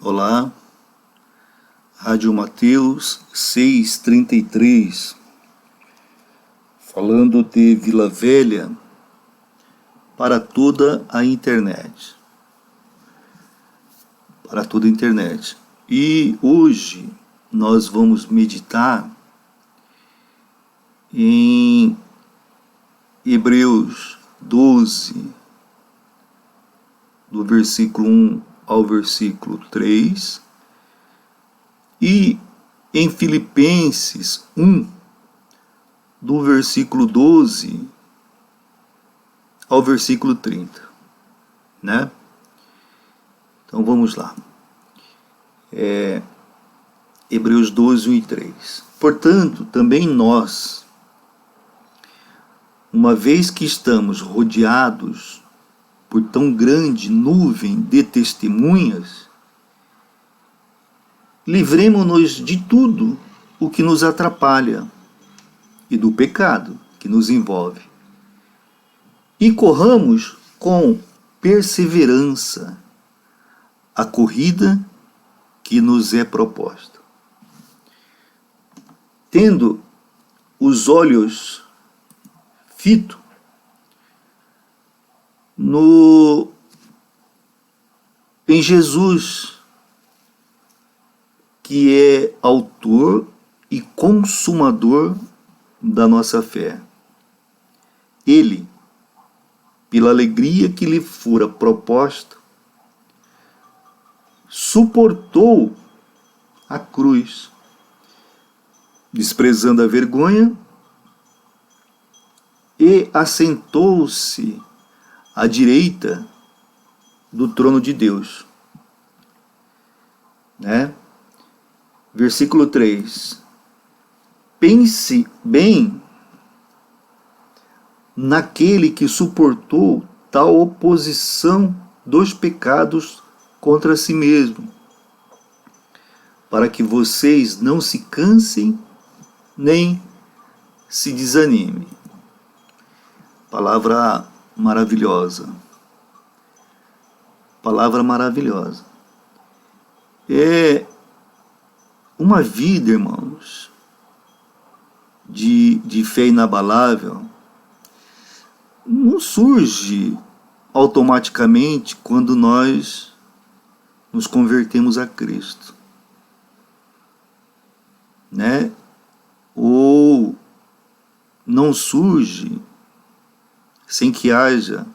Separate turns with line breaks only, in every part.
Olá, Rádio Mateus 633, falando de Vila Velha para toda a internet. Para toda a internet. E hoje nós vamos meditar em Hebreus 12, do versículo 1 ao versículo 3, e em Filipenses 1, do versículo 12 ao versículo 30, né? Então vamos lá. Hebreus 12, 1 e 3. Portanto, também nós, uma vez que estamos rodeados por tão grande nuvem de testemunhas, livremo-nos de tudo o que nos atrapalha e do pecado que nos envolve, e corramos com perseverança a corrida que nos é proposta, tendo os olhos fitos em Jesus, que é autor e consumador da nossa fé. Ele, pela alegria que lhe fora proposta, suportou a cruz, desprezando a vergonha, e assentou-se à direita do trono de Deus. Né? Versículo 3. Pense bem naquele que suportou tal oposição dos pecados contra si mesmo, para que vocês não se cansem nem se desanimem. Palavra maravilhosa. Palavra maravilhosa. É uma vida, irmãos, de fé inabalável, não surge automaticamente quando nós nos convertemos a Cristo, né? Ou não surge sem que haja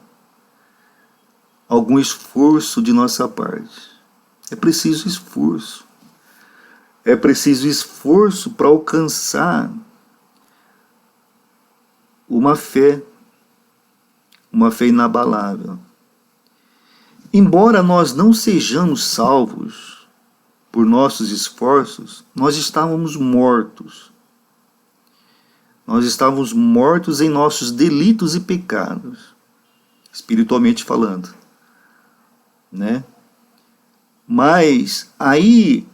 algum esforço de nossa parte. É preciso esforço. É preciso esforço para alcançar uma fé inabalável. Embora nós não sejamos salvos por nossos esforços, nós estávamos mortos. Nós estávamos mortos em nossos delitos e pecados, espiritualmente falando, né? Mas aí,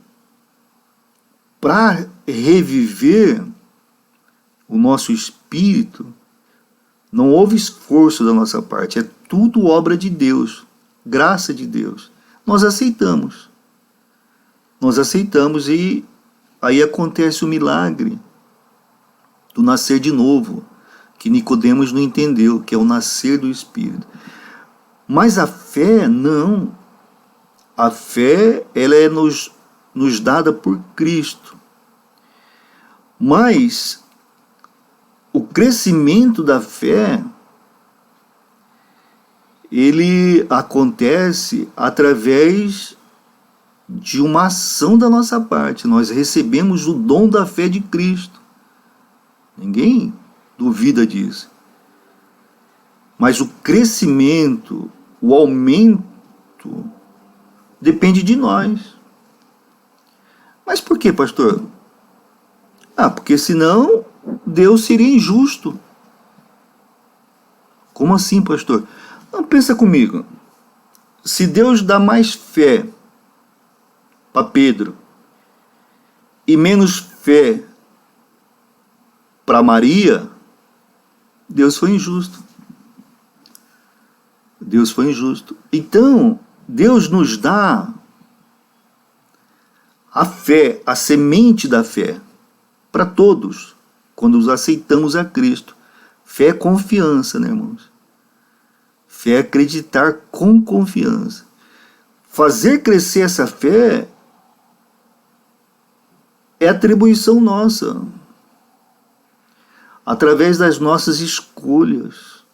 para reviver o nosso espírito, não houve esforço da nossa parte, é tudo obra de Deus, graça de Deus. Nós aceitamos e aí acontece o milagre do nascer de novo, que Nicodemos não entendeu, que é o nascer do Espírito. Mas a fé, não. A fé, ela é nos dada por Cristo. Mas o crescimento da fé, ele acontece através de uma ação da nossa parte. Nós recebemos o dom da fé de Cristo. Ninguém duvida disso. Mas o crescimento, o aumento, depende de nós. Mas por quê, pastor? Porque senão Deus seria injusto. Como assim, pastor? Não, pensa comigo. Se Deus dá mais fé para Pedro e menos fé para Maria, Deus foi injusto. Deus foi injusto. Então, Deus nos dá A fé, a semente da fé, para todos, quando os aceitamos a Cristo. Fé é confiança, né, irmãos? Fé é acreditar com confiança. Fazer crescer essa fé é atribuição nossa, através das nossas escolhas,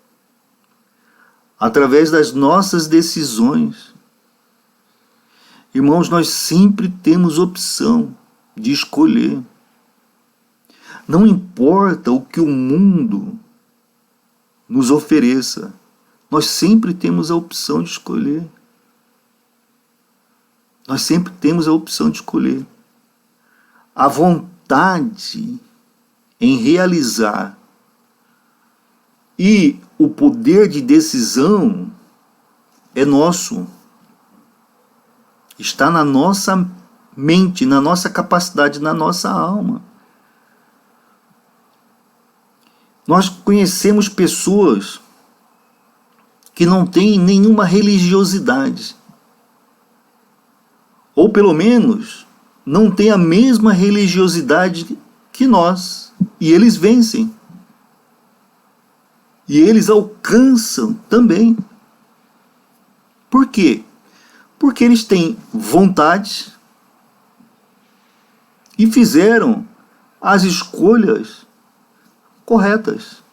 através das nossas decisões. Irmãos, nós sempre temos opção de escolher. Não importa o que o mundo nos ofereça, nós sempre temos a opção de escolher. Nós sempre temos a opção de escolher. A vontade em realizar e o poder de decisão é nosso. Está na nossa mente, na nossa capacidade, na nossa alma. Nós conhecemos pessoas que não têm nenhuma religiosidade, ou pelo menos não têm a mesma religiosidade que nós, e eles vencem. E eles alcançam também. Por quê? Porque eles têm vontade e fizeram as escolhas corretas.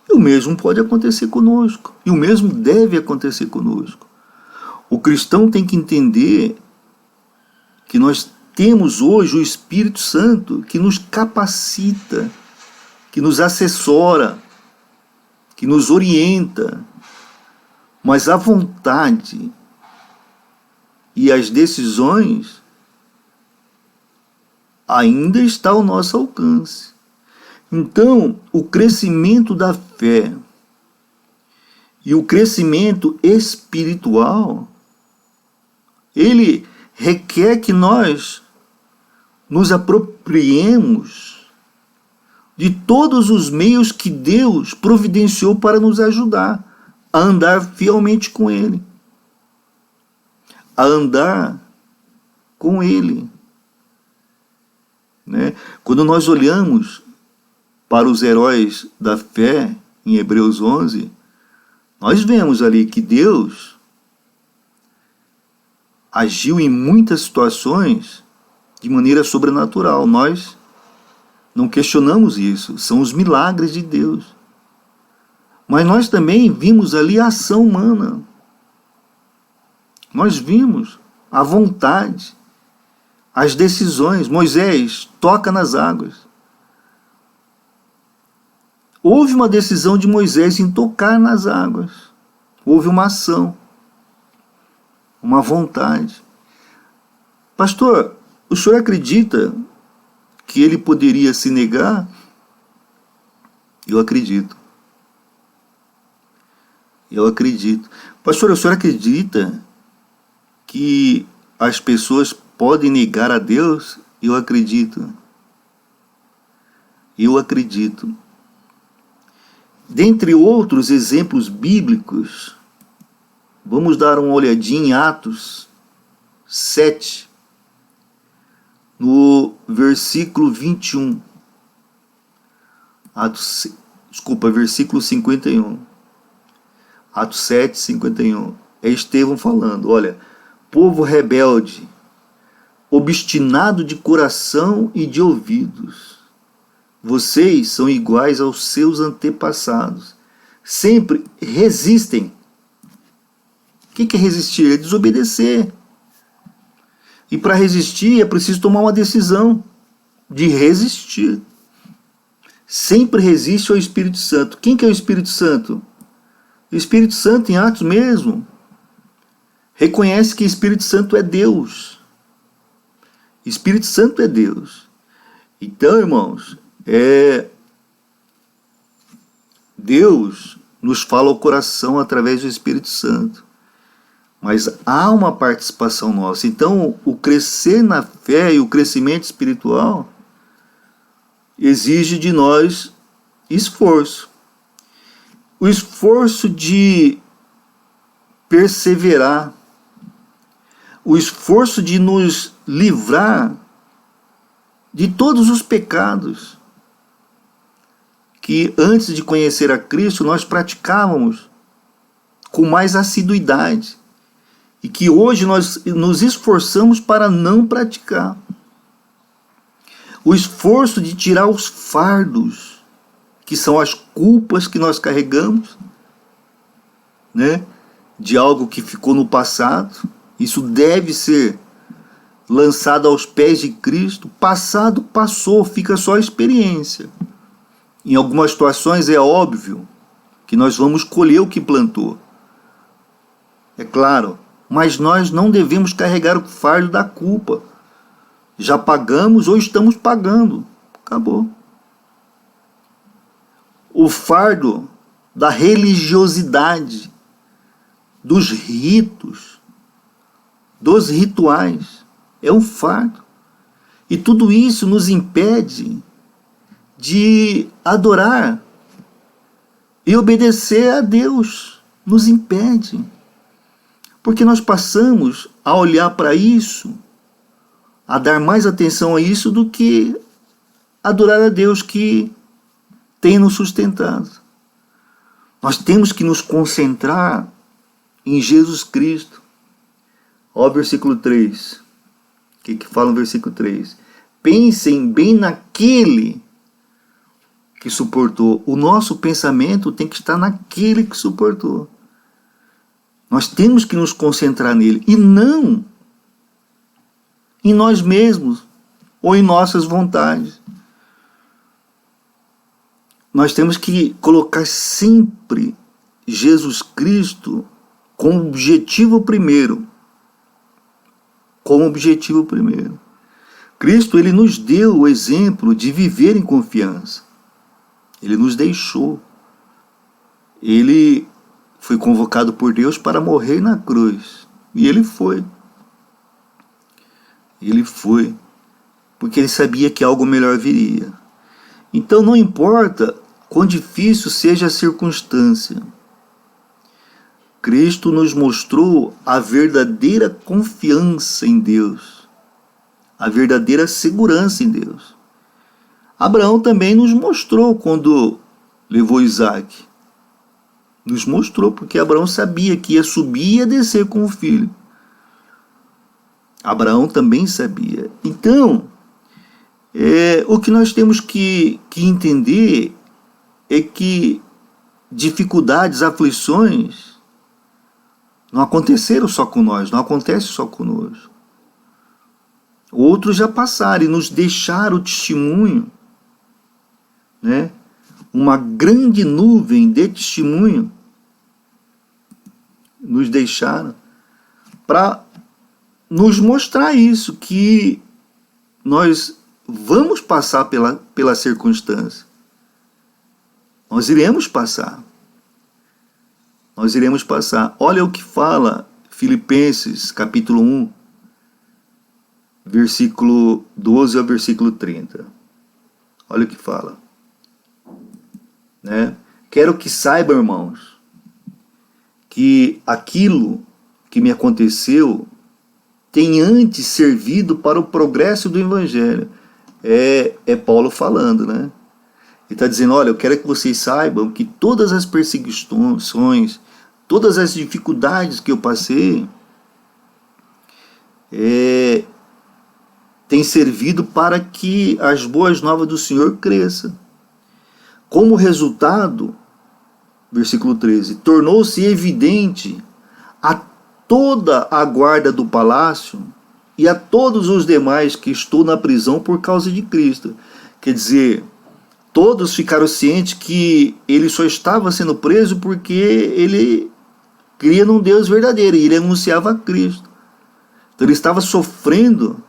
E o mesmo pode acontecer conosco. E o mesmo deve acontecer conosco. O cristão tem que entender que nós temos hoje o Espírito Santo que nos capacita, que nos assessora, que nos orienta. Mas a vontade e as decisões ainda está ao nosso alcance. Então, o crescimento da fé e o crescimento espiritual, ele requer que nós nos apropriemos de todos os meios que Deus providenciou para nos ajudar a andar fielmente com Ele, a andar com Ele. Né? Quando nós olhamos para os heróis da fé, em Hebreus 11, nós vemos ali que Deus agiu em muitas situações de maneira sobrenatural. Nós não questionamos isso, são os milagres de Deus. Mas nós também vimos ali a ação humana. Nós vimos a vontade, as decisões. Moisés toca nas águas. Houve uma decisão de Moisés em tocar nas águas. Houve uma ação, uma vontade. Pastor, o senhor acredita que ele poderia se negar? Eu acredito. Eu acredito. Pastor, o senhor acredita que as pessoas podem negar a Deus? Eu acredito. Eu acredito. Dentre outros exemplos bíblicos, vamos dar uma olhadinha em Atos 7, no versículo 21. Versículo 51. Atos 7, 51. É Estevão falando, olha, povo rebelde, obstinado de coração e de ouvidos, vocês são iguais aos seus antepassados, sempre resistem. O que é resistir? É desobedecer. E para resistir é preciso tomar uma decisão de resistir. Sempre resiste ao Espírito Santo. Quem que é o Espírito Santo? O Espírito Santo, em Atos mesmo, reconhece que o Espírito Santo é Deus. Espírito Santo é Deus. Então, irmãos, Deus nos fala ao coração através do Espírito Santo. Mas há uma participação nossa. Então, o crescer na fé e o crescimento espiritual exige de nós esforço. O esforço de perseverar. o esforço de nos livrar de todos os pecados que antes de conhecer a Cristo nós praticávamos com mais assiduidade e que hoje nós nos esforçamos para não praticar. O esforço de tirar os fardos, que são as culpas que nós carregamos, né, de algo que ficou no passado. Isso deve ser lançado aos pés de Cristo. Passado, passou, fica só a experiência. Em algumas situações é óbvio que nós vamos colher o que plantou. É claro, mas nós não devemos carregar o fardo da culpa. Já pagamos ou estamos pagando. Acabou. O fardo da religiosidade, dos ritos, dos rituais, é um fardo. E tudo isso nos impede de adorar e obedecer a Deus. Nos impede. Porque nós passamos a olhar para isso, a dar mais atenção a isso do que adorar a Deus que tem nos sustentado. Nós temos que nos concentrar em Jesus Cristo. Ó, versículo 3. O que fala no versículo 3? Pensem bem naquele que suportou. O nosso pensamento tem que estar naquele que suportou. Nós temos que nos concentrar nele e não em nós mesmos ou em nossas vontades. Nós temos que colocar sempre Jesus Cristo como objetivo primeiro. Como objetivo primeiro. Cristo, ele nos deu o exemplo de viver em confiança. Ele nos deixou. Ele foi convocado por Deus para morrer na cruz. E ele foi. Ele foi. Porque ele sabia que algo melhor viria. Então não importa quão difícil seja a circunstância. Cristo nos mostrou a verdadeira confiança em Deus. A verdadeira segurança em Deus. Abraão também nos mostrou quando levou Isaac. Nos mostrou, porque Abraão sabia que ia subir e ia descer com o filho. Abraão também sabia. Então, o que nós temos que entender é que dificuldades, aflições não aconteceram só com nós, não acontece só conosco. Outros já passaram e nos deixaram o testemunho, né? Uma grande nuvem de testemunho nos deixaram para nos mostrar isso, que nós vamos passar pela circunstância. Nós iremos passar. Nós iremos passar. Olha o que fala Filipenses, capítulo 1, versículo 12 ao versículo 30. Olha o que fala. Né? Quero que saibam, irmãos, que aquilo que me aconteceu tem antes servido para o progresso do Evangelho. É Paulo falando, né? Ele está dizendo, olha, eu quero que vocês saibam que todas as perseguições, todas as dificuldades que eu passei, tem servido para que as boas novas do Senhor cresçam. Como resultado, versículo 13, tornou-se evidente a toda a guarda do palácio e a todos os demais que estou na prisão por causa de Cristo. Quer dizer, todos ficaram cientes que ele só estava sendo preso porque ele cria num Deus verdadeiro e ele anunciava a Cristo. Então ele estava sofrendo,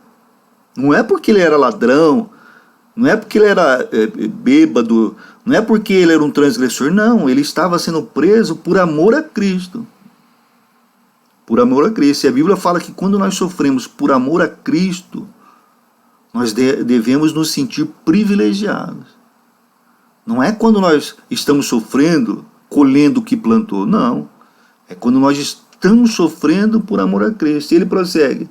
não é porque ele era ladrão, não é porque ele era bêbado, não é porque ele era um transgressor, não, ele estava sendo preso por amor a Cristo. Por amor a Cristo. E a Bíblia fala que quando nós sofremos por amor a Cristo, nós devemos nos sentir privilegiados. Não é quando nós estamos sofrendo, colhendo o que plantou, não. É quando nós estamos sofrendo por amor a Cristo. E ele prossegue: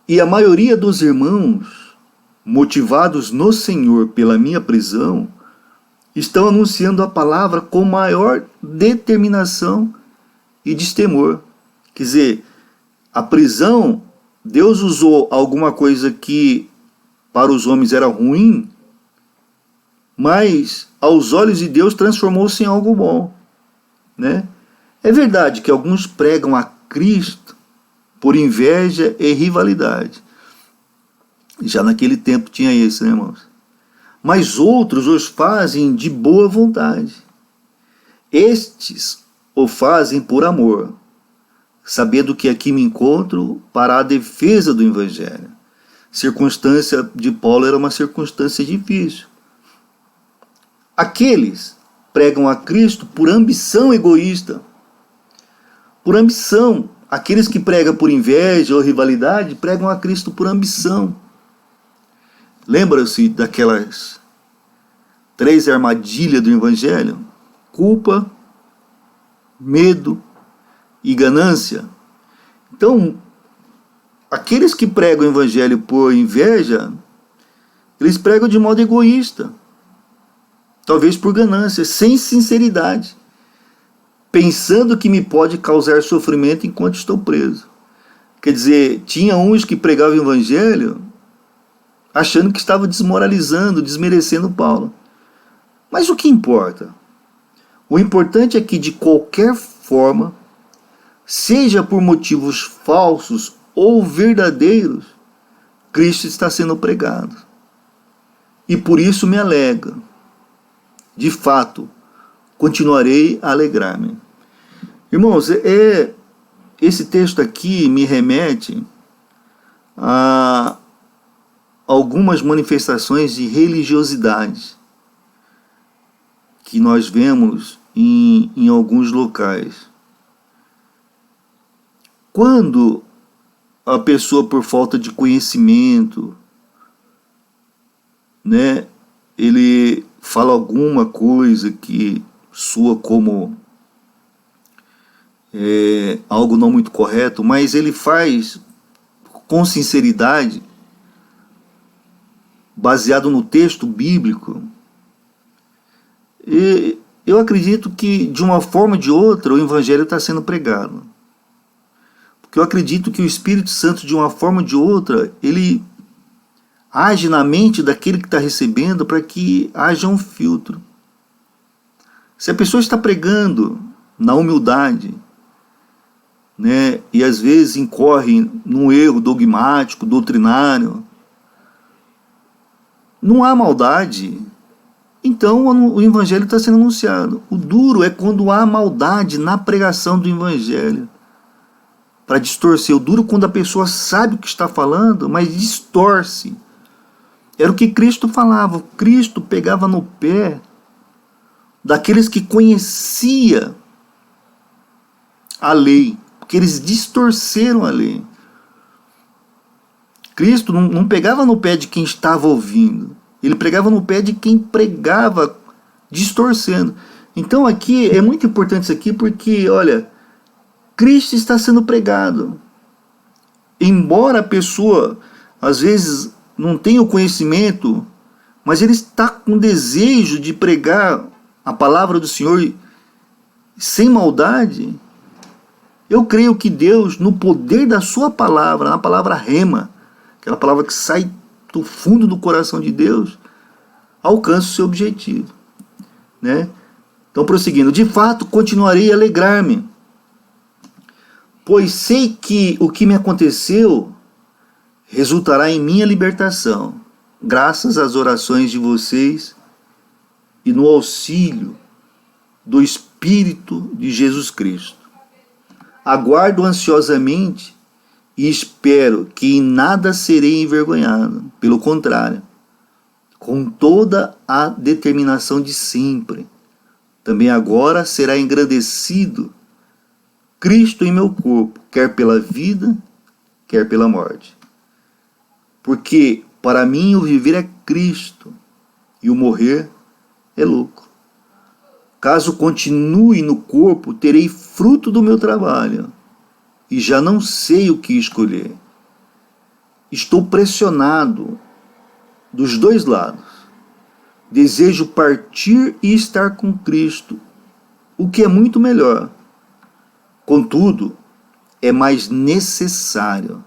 e a maioria dos irmãos, motivados no Senhor pela minha prisão, estão anunciando a palavra com maior determinação e destemor. Quer dizer, a prisão, Deus usou alguma coisa que para os homens era ruim, mas aos olhos de Deus transformou-se em algo bom, né? É verdade que alguns pregam a Cristo por inveja e rivalidade. Já naquele tempo tinha isso, né, irmãos? Mas outros os fazem de boa vontade. Estes o fazem por amor, sabendo que aqui me encontro para a defesa do Evangelho. Circunstância de Paulo era uma circunstância difícil. Aqueles pregam a Cristo por ambição egoísta. Por ambição. Aqueles que pregam por inveja ou rivalidade pregam a Cristo por ambição. Lembra-se daquelas 3 armadilhas do Evangelho? Culpa, medo e ganância. Então, aqueles que pregam o Evangelho por inveja, eles pregam de modo egoísta. Talvez por ganância, sem sinceridade, pensando que me pode causar sofrimento enquanto estou preso. Quer dizer, tinha uns que pregavam o Evangelho achando que estava desmoralizando, desmerecendo Paulo. Mas o que importa? O importante é que, de qualquer forma, seja por motivos falsos ou verdadeiros, Cristo está sendo pregado. E por isso me alegro. De fato, continuarei a alegrar-me. Irmãos, esse texto aqui me remete a algumas manifestações de religiosidade que nós vemos em alguns locais. Quando a pessoa, por falta de conhecimento, né, ele fala alguma coisa que soa como algo não muito correto, mas ele faz com sinceridade, baseado no texto bíblico. E eu acredito que, de uma forma ou de outra, o Evangelho está sendo pregado. Porque eu acredito que o Espírito Santo, de uma forma ou de outra, ele age na mente daquele que está recebendo para que haja um filtro. Se a pessoa está pregando na humildade, né, e às vezes incorre num erro dogmático, doutrinário, não há maldade, então o Evangelho está sendo anunciado. O duro é quando há maldade na pregação do Evangelho, para distorcer. O duro é quando a pessoa sabe o que está falando, mas distorce. Era o que Cristo falava. Cristo pegava no pé daqueles que conhecia a lei, porque eles distorceram a lei. Cristo não pegava no pé de quem estava ouvindo, ele pegava no pé de quem pregava distorcendo. Então aqui é muito importante isso aqui, porque olha, Cristo está sendo pregado. Embora a pessoa às vezes não tenha o conhecimento, mas ele está com desejo de pregar a palavra do Senhor sem maldade. Eu creio que Deus, no poder da sua palavra, na palavra rema, aquela palavra que sai do fundo do coração de Deus, alcança o seu objetivo, né? Então, prosseguindo, de fato, continuarei a alegrar-me, pois sei que o que me aconteceu resultará em minha libertação, graças às orações de vocês e no auxílio do Espírito de Jesus Cristo. Aguardo ansiosamente e espero que em nada serei envergonhado. Pelo contrário, com toda a determinação de sempre, também agora será engrandecido Cristo em meu corpo, quer pela vida, quer pela morte. Porque para mim o viver é Cristo e o morrer é lucro. Caso continue no corpo, terei fruto do meu trabalho, e já não sei o que escolher. Estou pressionado dos dois lados. Desejo partir e estar com Cristo, o que é muito melhor. Contudo, é mais necessário,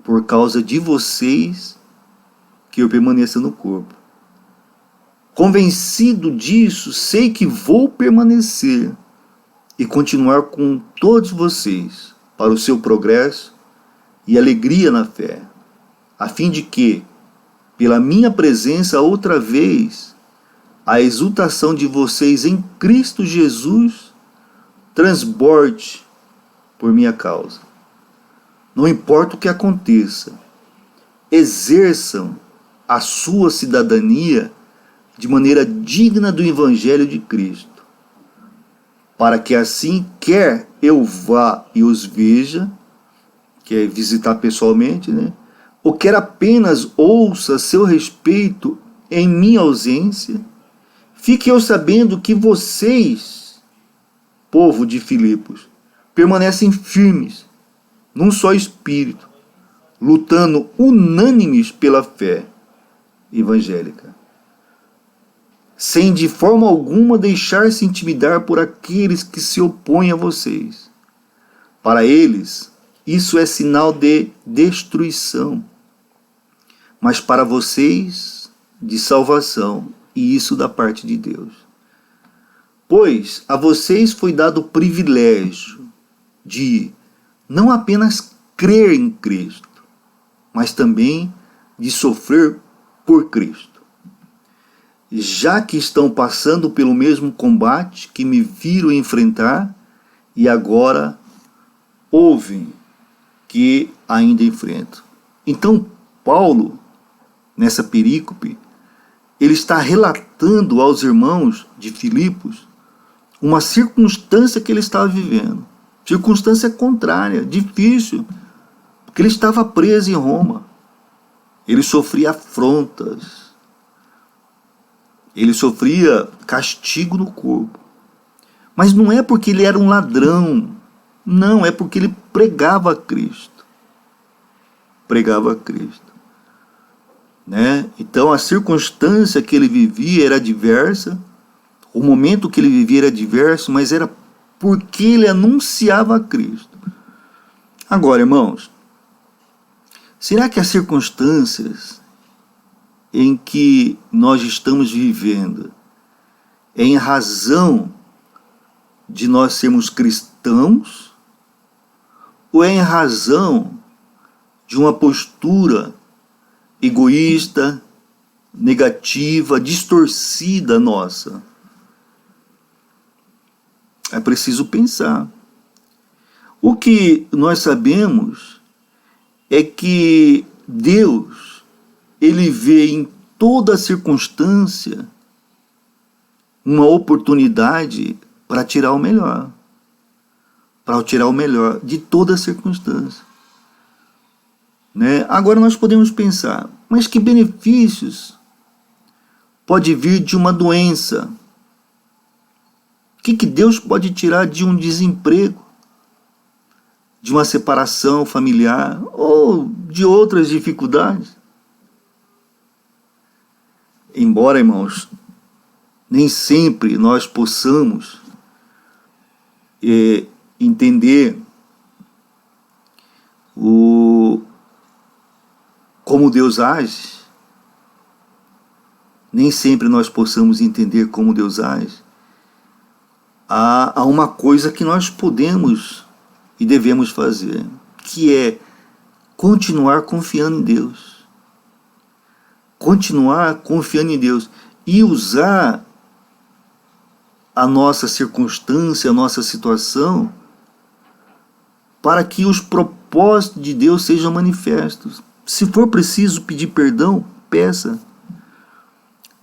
por causa de vocês, que eu permaneça no corpo. Convencido disso, sei que vou permanecer e continuar com todos vocês para o seu progresso e alegria na fé, a fim de que, pela minha presença outra vez, a exultação de vocês em Cristo Jesus transborde por minha causa. Não importa o que aconteça, exerçam a sua cidadania de maneira digna do Evangelho de Cristo, para que assim, quer eu vá e os veja, quer visitar pessoalmente, ou quer apenas ouça a seu respeito em minha ausência, fique eu sabendo que vocês, povo de Filipos, permanecem firmes, num só espírito, lutando unânimes pela fé evangélica, sem de forma alguma deixar-se intimidar por aqueles que se opõem a vocês. Para eles, isso é sinal de destruição, mas para vocês, de salvação, e isso da parte de Deus. Pois a vocês foi dado o privilégio de não apenas crer em Cristo, mas também de sofrer por Cristo, já que estão passando pelo mesmo combate que me viram enfrentar e agora ouvem que ainda enfrentam. Então, Paulo, nessa perícope, ele está relatando aos irmãos de Filipos uma circunstância que ele estava vivendo. Circunstância contrária, difícil, porque ele estava preso em Roma. Ele sofria afrontas. Ele sofria castigo no corpo. Mas não é porque ele era um ladrão. Não, é porque ele pregava a Cristo. Pregava a Cristo. Então a circunstância que ele vivia era diversa. O momento que ele vivia era diverso, mas era porque ele anunciava a Cristo. Agora, irmãos, será que as circunstâncias em que nós estamos vivendo é em razão de nós sermos cristãos ou é em razão de uma postura egoísta, negativa, distorcida nossa? É preciso pensar. O que nós sabemos é que Deus, ele vê em toda circunstância uma oportunidade para tirar o melhor. Para tirar o melhor de toda circunstância. Agora nós podemos pensar, mas que benefícios pode vir de uma doença? O que Deus pode tirar de um desemprego, de uma separação familiar ou de outras dificuldades? Embora, irmãos, nem sempre nós possamos entender como Deus age, nem sempre nós possamos entender como Deus age, há uma coisa que nós podemos e devemos fazer, que é continuar confiando em Deus. Continuar confiando em Deus e usar a nossa circunstância, a nossa situação, para que os propósitos de Deus sejam manifestos. Se for preciso pedir perdão, peça.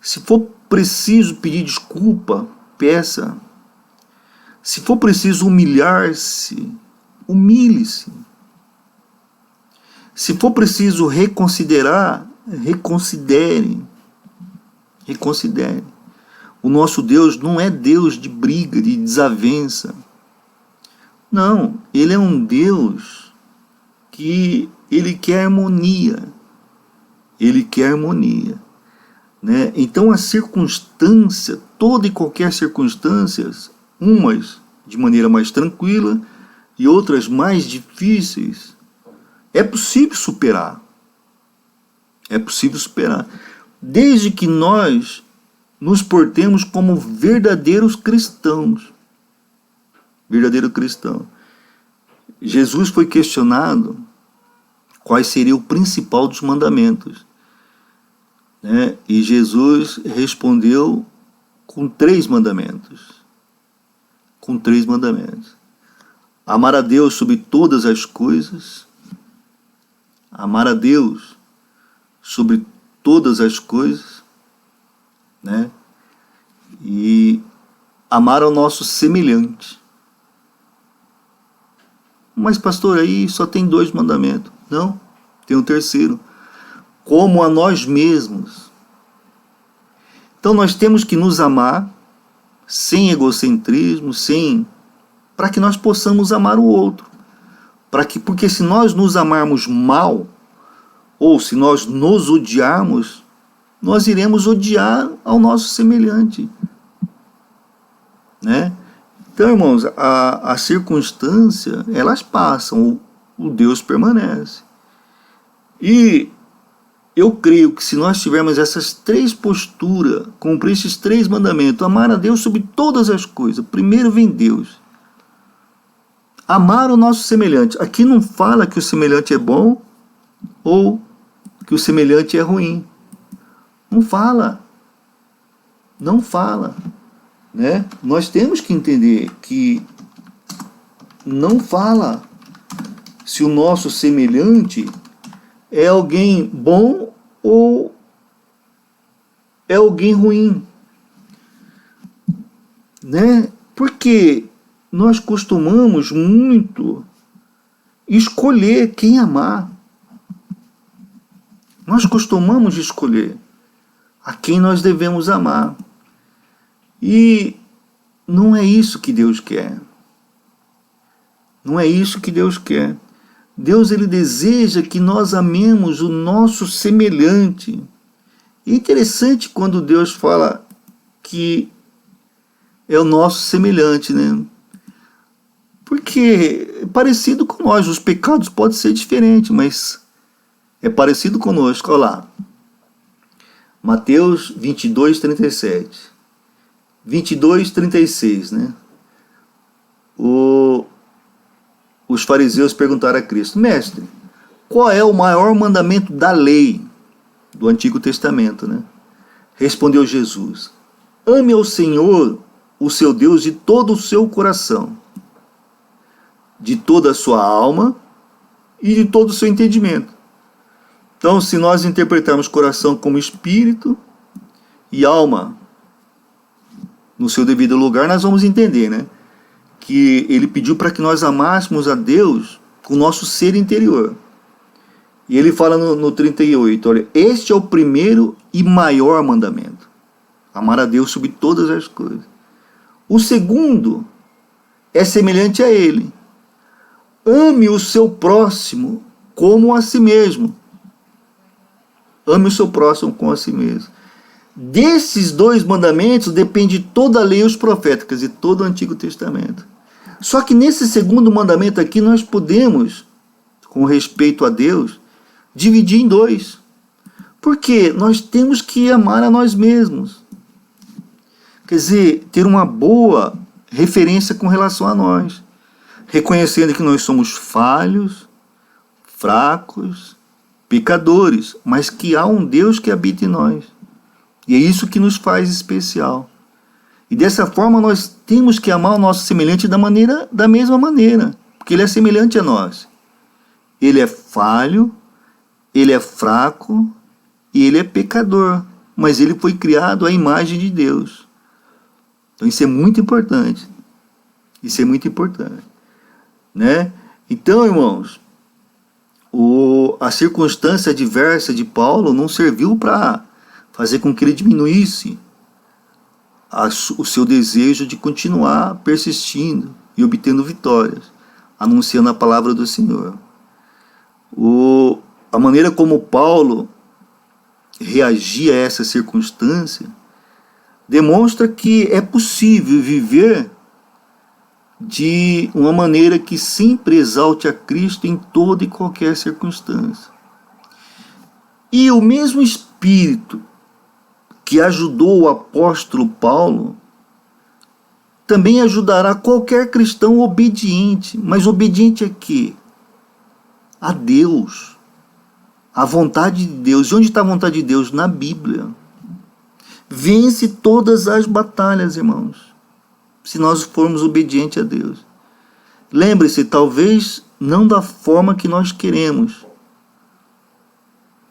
Se for preciso pedir desculpa, peça. Se for preciso humilhar-se, humilhe-se. Se for preciso reconsiderar, reconsidere. Reconsidere. O nosso Deus não é Deus de briga, de desavença. Não, ele é um Deus que ele quer harmonia. Ele quer harmonia, né? Então a circunstância, toda e qualquer circunstância, umas de maneira mais tranquila e outras mais difíceis, é possível superar. É possível superar. Desde que nós nos portemos como verdadeiros cristãos. Verdadeiro cristão. Jesus foi questionado qual seria o principal dos mandamentos, né? E Jesus respondeu com 3 mandamentos. Com 3 mandamentos. Amar a Deus sobre todas as coisas. Amar a Deus sobre todas as coisas, né? E amar ao nosso semelhante. Mas pastor, aí só tem 2 mandamentos. Não, tem um terceiro. Como a nós mesmos. Então nós temos que nos amar sem egocentrismo, para que nós possamos amar o outro. Porque se nós nos amarmos mal, ou se nós nos odiarmos, nós iremos odiar ao nosso semelhante, né? Então, irmãos, a circunstância, elas passam, o Deus permanece. E eu creio que se nós tivermos essas 3 posturas, cumprir esses 3 mandamentos, amar a Deus sobre todas as coisas, primeiro vem Deus. Amar o nosso semelhante. Aqui não fala que o semelhante é bom ou que o semelhante é ruim. Não fala. Não fala. Né? Nós temos que entender que não fala se o nosso semelhante é alguém bom ou é alguém ruim, né? Porque nós costumamos muito escolher quem amar. Nós costumamos escolher a quem nós devemos amar. E não é isso que Deus quer. Não é isso que Deus quer. Deus, ele deseja que nós amemos o nosso semelhante. E é interessante quando Deus fala que é o nosso semelhante, né? Porque é parecido com nós. Os pecados podem ser diferentes, mas é parecido conosco. Olha lá. Mateus 22, 37. 22, 36, né? Os fariseus perguntaram a Cristo: Mestre, qual é o maior mandamento da lei do Antigo Testamento, né? Respondeu Jesus: ame ao Senhor, o seu Deus, de todo o seu coração, de toda a sua alma e de todo o seu entendimento. Então, se nós interpretarmos coração como espírito e alma no seu devido lugar, nós vamos entender, né? Que ele pediu para que nós amássemos a Deus com o nosso ser interior. E ele fala no 38, olha, este é o primeiro e maior mandamento. Amar a Deus sobre todas as coisas. O segundo é semelhante a ele. Ame o seu próximo como a si mesmo. Ame o seu próximo como a si mesmo. Desses 2 mandamentos depende toda a lei e os proféticas e todo o Antigo Testamento. Só que nesse segundo mandamento aqui nós podemos, com respeito a Deus, dividir em 2. Porque nós temos que amar a nós mesmos. Quer dizer, ter uma boa referência com relação a nós. Reconhecendo que nós somos falhos, fracos, pecadores, mas que há um Deus que habita em nós. E é isso que nos faz especial. E dessa forma nós temos que amar o nosso semelhante da mesma maneira, porque ele é semelhante a nós. Ele é falho, ele é fraco e ele é pecador, mas ele foi criado à imagem de Deus. Então isso é muito importante. Isso é muito importante, né? Então, irmãos, a circunstância adversa de Paulo não serviu para fazer com que ele diminuísse o seu desejo de continuar persistindo e obtendo vitórias. anunciando a palavra do Senhor. A maneira como Paulo reagia a essa circunstância demonstra que é possível viver de uma maneira que sempre exalte a Cristo em toda e qualquer circunstância. E o mesmo Espírito que ajudou o apóstolo Paulo também ajudará qualquer cristão obediente. Mas obediente a quê? A Deus. A vontade de Deus. E onde está a vontade de Deus? Na Bíblia. Vence todas as batalhas, irmãos, se nós formos obedientes a Deus. Lembre-se, talvez não da forma que nós queremos,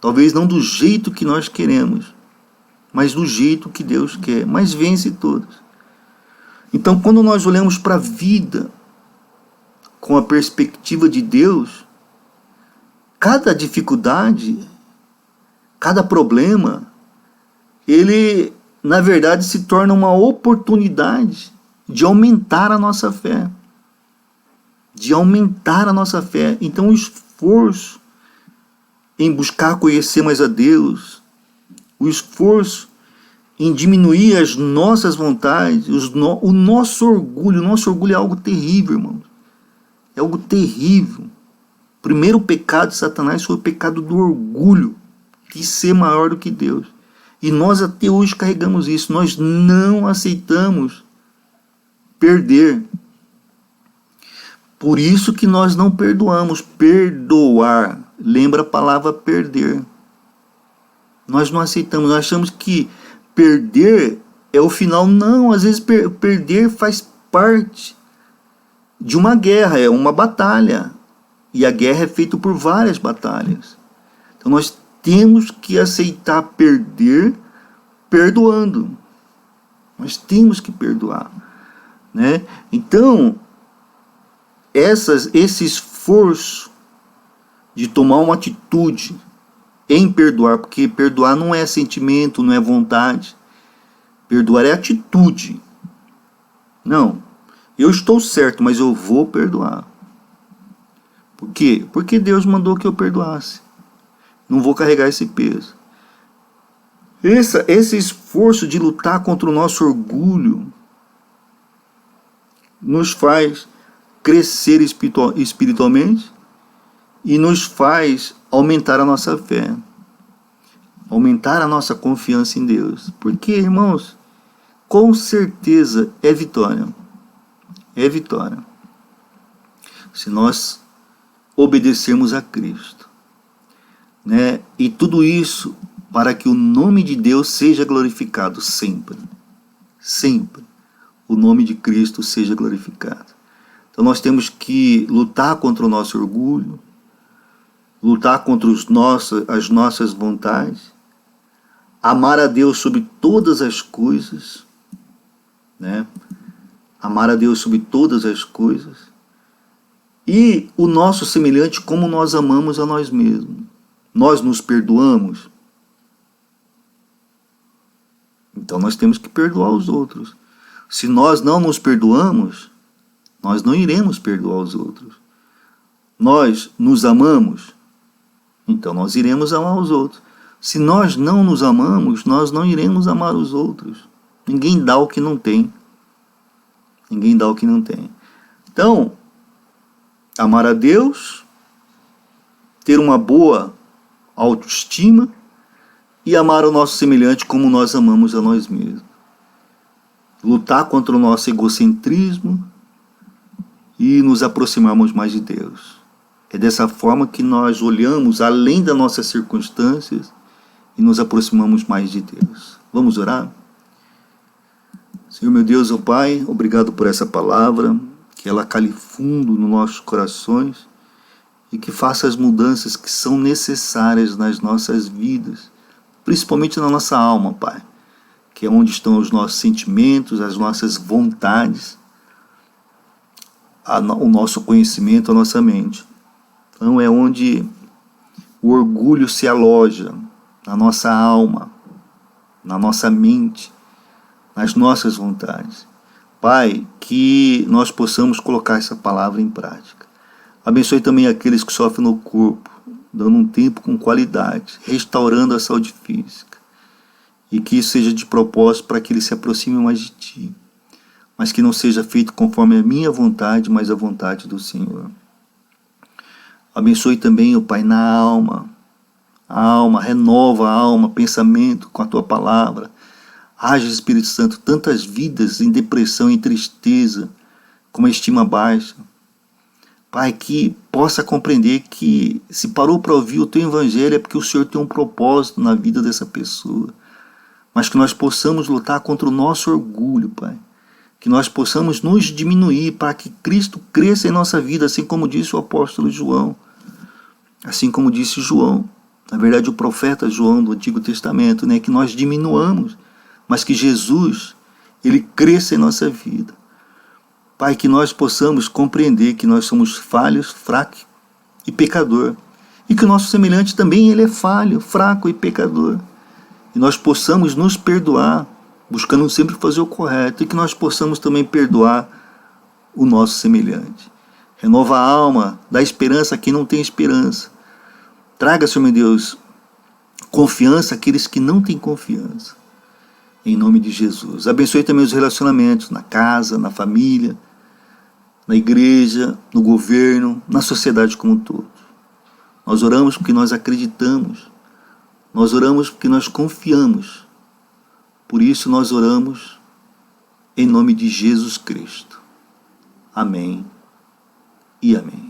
talvez não do jeito que nós queremos, mas do jeito que Deus quer, mas vence todas. Então, quando nós olhamos para a vida com a perspectiva de Deus, cada dificuldade, cada problema, ele, na verdade, se torna uma oportunidade de aumentar a nossa fé. De aumentar a nossa fé. Então, o esforço em buscar conhecer mais a Deus, o esforço em diminuir as nossas vontades, o nosso orgulho. O nosso orgulho é algo terrível, irmãos. É algo terrível. O primeiro pecado de Satanás foi o pecado do orgulho, de ser maior do que Deus. E nós até hoje carregamos isso. Nós não aceitamos perder. Por isso que nós não perdoamos. Perdoar. Lembra a palavra perder. Nós não aceitamos. Nós achamos que perder é o final. Não, às vezes perder faz parte de uma guerra, é uma batalha. E a guerra é feita por várias batalhas. Então nós temos que aceitar perder perdoando. Nós temos que perdoar, né? Então, esse esforço de tomar uma atitude em perdoar, porque perdoar não é sentimento, não é vontade. Perdoar é atitude. Não, eu estou certo, mas eu vou perdoar. Por quê? Porque Deus mandou que eu perdoasse. Não vou carregar esse peso. Esse esforço de lutar contra o nosso orgulho nos faz crescer espiritualmente e nos faz aumentar a nossa fé, aumentar a nossa confiança em Deus. Porque, irmãos, com certeza é vitória. É vitória. Se nós obedecermos a Cristo, né? E tudo isso para que o nome de Deus seja glorificado sempre. Sempre. O nome de Cristo seja glorificado. Então nós temos que lutar contra o nosso orgulho, lutar contra as nossas vontades, amar a Deus sobre todas as coisas, né? Amar a Deus sobre todas as coisas, e o nosso semelhante como nós amamos a nós mesmos. Nós nos perdoamos, então nós temos que perdoar os outros. Se nós não nos perdoamos, nós não iremos perdoar os outros. Nós nos amamos, então nós iremos amar os outros. Se nós não nos amamos, nós não iremos amar os outros. Ninguém dá o que não tem. Ninguém dá o que não tem. Então, amar a Deus, ter uma boa autoestima e amar o nosso semelhante como nós amamos a nós mesmos. Lutar contra o nosso egocentrismo e nos aproximarmos mais de Deus. É dessa forma que nós olhamos além das nossas circunstâncias e nos aproximamos mais de Deus. Vamos orar? Senhor meu Deus, ó Pai, obrigado por essa palavra, que ela cale fundo nos nossos corações e que faça as mudanças que são necessárias nas nossas vidas, principalmente na nossa alma, Pai, que é onde estão os nossos sentimentos, as nossas vontades, o nosso conhecimento, a nossa mente. Então é onde o orgulho se aloja, na nossa alma, na nossa mente, nas nossas vontades. Pai, que nós possamos colocar essa palavra em prática. Abençoe também aqueles que sofrem no corpo, dando um tempo com qualidade, restaurando a saúde física. E que isso seja de propósito para que eles se aproximem mais de Ti. Mas que não seja feito conforme a minha vontade, mas a vontade do Senhor. Abençoe também, ó Pai, na alma. A alma, renova a alma, pensamento com a Tua palavra. Haja, Espírito Santo, tantas vidas em depressão e tristeza, com uma estima baixa. Pai, que possa compreender que se parou para ouvir o Teu Evangelho é porque o Senhor tem um propósito na vida dessa pessoa. Mas que nós possamos lutar contra o nosso orgulho, Pai. Que nós possamos nos diminuir para que Cristo cresça em nossa vida, assim como disse o apóstolo João. Assim como disse João, na verdade o profeta João do Antigo Testamento, né, que nós diminuamos, mas que Jesus, Ele cresça em nossa vida. Pai, que nós possamos compreender que nós somos falhos, fracos e pecador. E que o nosso semelhante também ele é falho, fraco e pecador. E nós possamos nos perdoar, buscando sempre fazer o correto. E que nós possamos também perdoar o nosso semelhante. Renova a alma, dá esperança a quem não tem esperança. Traga, Senhor meu Deus, confiança àqueles que não têm confiança. Em nome de Jesus. Abençoe também os relacionamentos na casa, na família, na igreja, no governo, na sociedade como um todo. Nós oramos porque nós acreditamos. Nós oramos porque nós confiamos. Por isso nós oramos em nome de Jesus Cristo. Amém e amém.